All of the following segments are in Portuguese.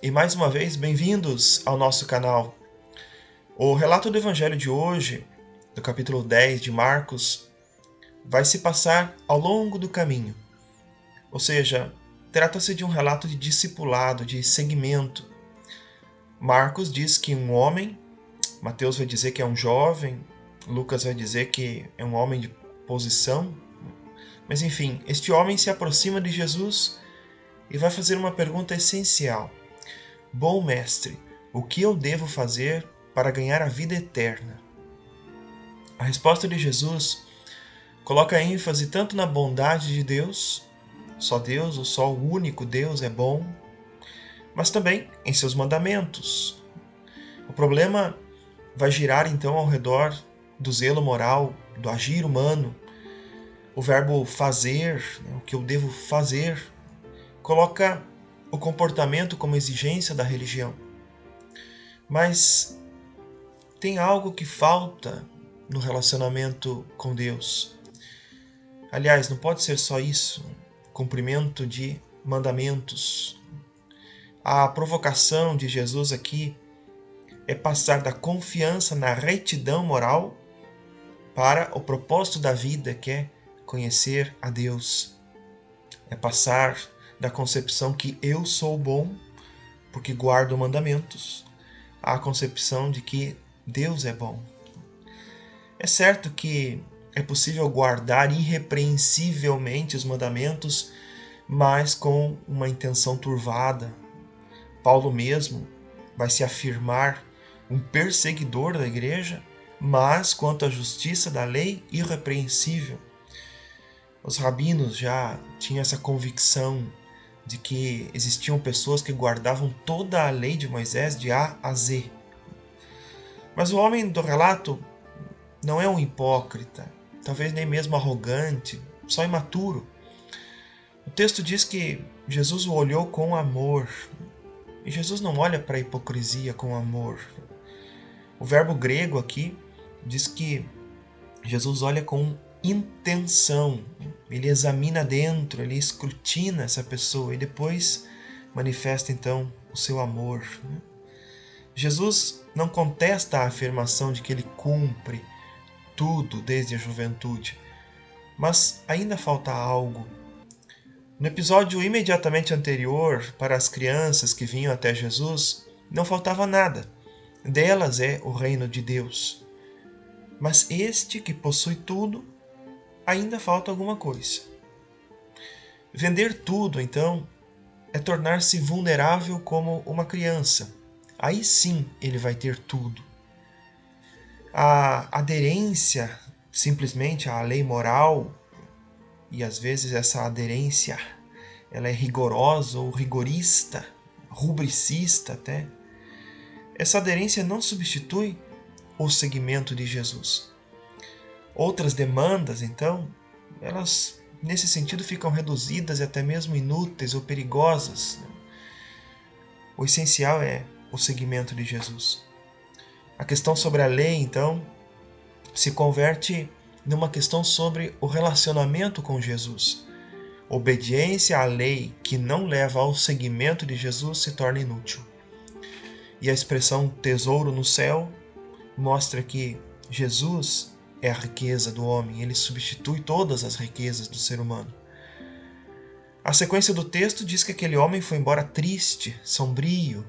e mais uma vez bem-vindos ao nosso canal. O relato do Evangelho de hoje, do capítulo 10 de Marcos, vai se passar ao longo do caminho. Ou seja, trata-se de um relato de discipulado, de seguimento. Marcos diz que um homem, Mateus vai dizer que é um jovem, Lucas vai dizer que é um homem de posição. Mas enfim, este homem se aproxima de Jesus e vai fazer uma pergunta essencial. Bom mestre, o que eu devo fazer para ganhar a vida eterna? A resposta de Jesus coloca ênfase tanto na bondade de Deus, ou só o único Deus é bom, mas também em seus mandamentos. O problema vai girar então ao redor do zelo moral, do agir humano. O verbo fazer, o que eu devo fazer, coloca o comportamento como exigência da religião. Mas tem algo que falta no relacionamento com Deus. Aliás, não pode ser só isso, cumprimento de mandamentos. A provocação de Jesus aqui é passar da confiança na retidão moral para o propósito da vida, que é conhecer a Deus. É passar da concepção que eu sou bom porque guardo mandamentos à concepção de que Deus é bom. É certo que é possível guardar irrepreensivelmente os mandamentos, mas com uma intenção turvada. Paulo mesmo vai se afirmar um perseguidor da igreja, mas quanto à justiça da lei, irrepreensível. Os rabinos já tinham essa convicção de que existiam pessoas que guardavam toda a lei de Moisés de A a Z. Mas o homem do relato não é um hipócrita, talvez nem mesmo arrogante, só imaturo. O texto diz que Jesus o olhou com amor. E Jesus não olha para a hipocrisia com amor. O verbo grego aqui diz que Jesus olha com intenção. Ele examina dentro, ele escrutina essa pessoa e depois manifesta então o seu amor. Jesus não contesta a afirmação de que ele cumpre tudo desde a juventude, mas ainda falta algo. No episódio imediatamente anterior, para as crianças que vinham até Jesus, não faltava nada. Delas é o reino de Deus. Mas este que possui tudo, ainda falta alguma coisa. Vender tudo, então, é tornar-se vulnerável como uma criança. Aí sim ele vai ter tudo. A aderência simplesmente à lei moral, e às vezes essa aderência ela é rigorosa ou rigorista, rubricista até. Essa aderência não substitui o seguimento de Jesus. Outras demandas, então, elas nesse sentido ficam reduzidas e até mesmo inúteis ou perigosas. O essencial é o seguimento de Jesus. A questão sobre a lei, então, se converte numa questão sobre o relacionamento com Jesus. Obediência à lei que não leva ao seguimento de Jesus se torna inútil. E a expressão tesouro no céu mostra que Jesus é a riqueza do homem, ele substitui todas as riquezas do ser humano. A sequência do texto diz que aquele homem foi embora triste, sombrio.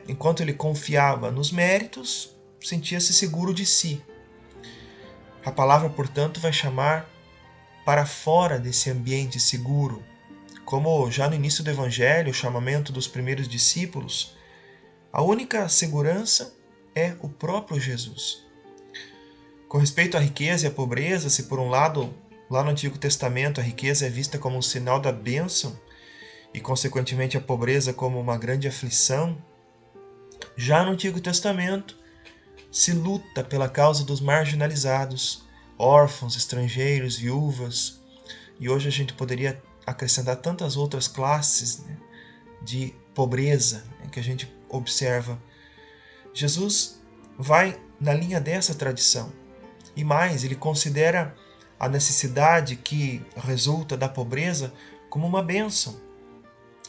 Enquanto ele confiava nos méritos, sentia-se seguro de si. A palavra, portanto, vai chamar para fora desse ambiente seguro, como já no início do Evangelho, o chamamento dos primeiros discípulos. A única segurança é o próprio Jesus. Com respeito à riqueza e à pobreza, se por um lado, lá no Antigo Testamento, a riqueza é vista como um sinal da bênção e, consequentemente, a pobreza como uma grande aflição, já no Antigo Testamento se luta pela causa dos marginalizados, órfãos, estrangeiros, viúvas, e hoje a gente poderia acrescentar tantas outras classes de pobreza que a gente observa. Jesus vai na linha dessa tradição. E mais, ele considera a necessidade que resulta da pobreza como uma bênção.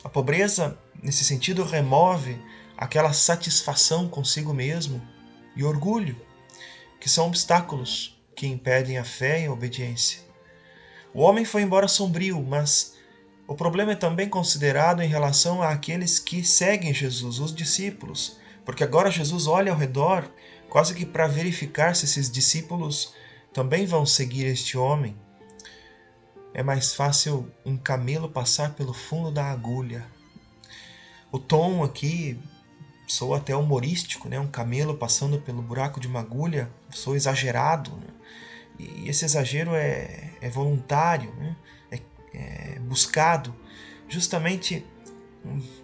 A pobreza nesse sentido, remove aquela satisfação consigo mesmo e orgulho, que são obstáculos que impedem a fé e a obediência. O homem foi embora sombrio, mas o problema é também considerado em relação àqueles que seguem Jesus, os discípulos, porque agora Jesus olha ao redor, quase que para verificar se esses discípulos também vão seguir este homem. É mais fácil um camelo passar pelo fundo da agulha. O tom aqui soa até humorístico, né? Um camelo passando pelo buraco de uma agulha, soa exagerado, né? E esse exagero é voluntário, né? É buscado justamente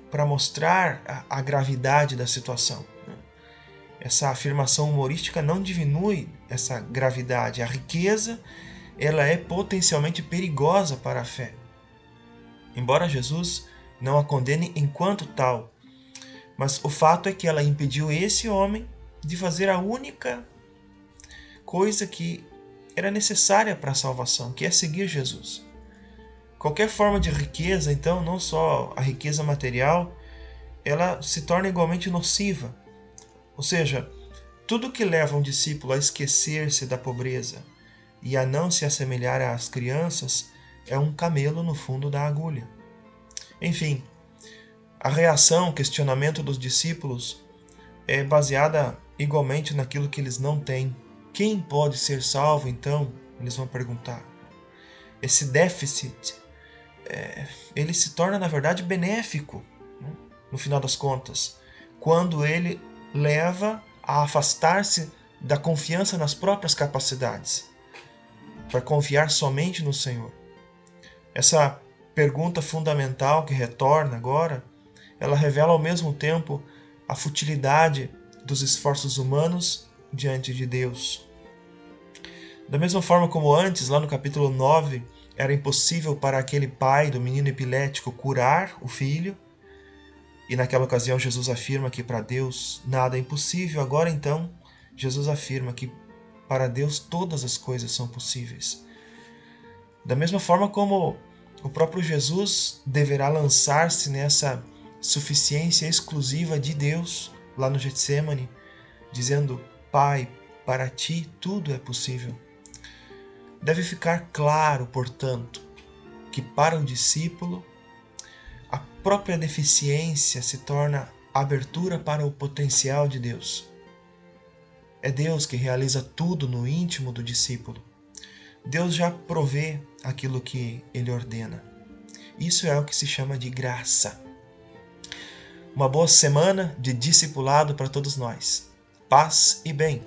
para mostrar a gravidade da situação. Essa afirmação humorística não diminui essa gravidade. A riqueza, ela é potencialmente perigosa para a fé. Embora Jesus não a condene enquanto tal, mas o fato é que ela impediu esse homem de fazer a única coisa que era necessária para a salvação, que é seguir Jesus. Qualquer forma de riqueza, então, não só a riqueza material, ela se torna igualmente nociva. Ou seja, tudo que leva um discípulo a esquecer-se da pobreza e a não se assemelhar às crianças é um camelo no fundo da agulha. Enfim, a reação, o questionamento dos discípulos é baseada igualmente naquilo que eles não têm. Quem pode ser salvo, então? Eles vão perguntar. Esse déficit, ele se torna, na verdade, benéfico, né? No final das contas, quando ele leva a afastar-se da confiança nas próprias capacidades, para confiar somente no Senhor. Essa pergunta fundamental que retorna agora, ela revela ao mesmo tempo a futilidade dos esforços humanos diante de Deus. Da mesma forma como antes, lá no capítulo 9, era impossível para aquele pai do menino epilético curar o filho, e naquela ocasião Jesus afirma que para Deus nada é impossível. Agora então, Jesus afirma que para Deus todas as coisas são possíveis. Da mesma forma como o próprio Jesus deverá lançar-se nessa suficiência exclusiva de Deus lá no Getsêmani, dizendo: Pai, para ti tudo é possível. Deve ficar claro, portanto, que para o discípulo a própria deficiência se torna abertura para o potencial de Deus. É Deus que realiza tudo no íntimo do discípulo. Deus já provê aquilo que ele ordena. Isso é o que se chama de graça. Uma boa semana de discipulado para todos nós. Paz e bem.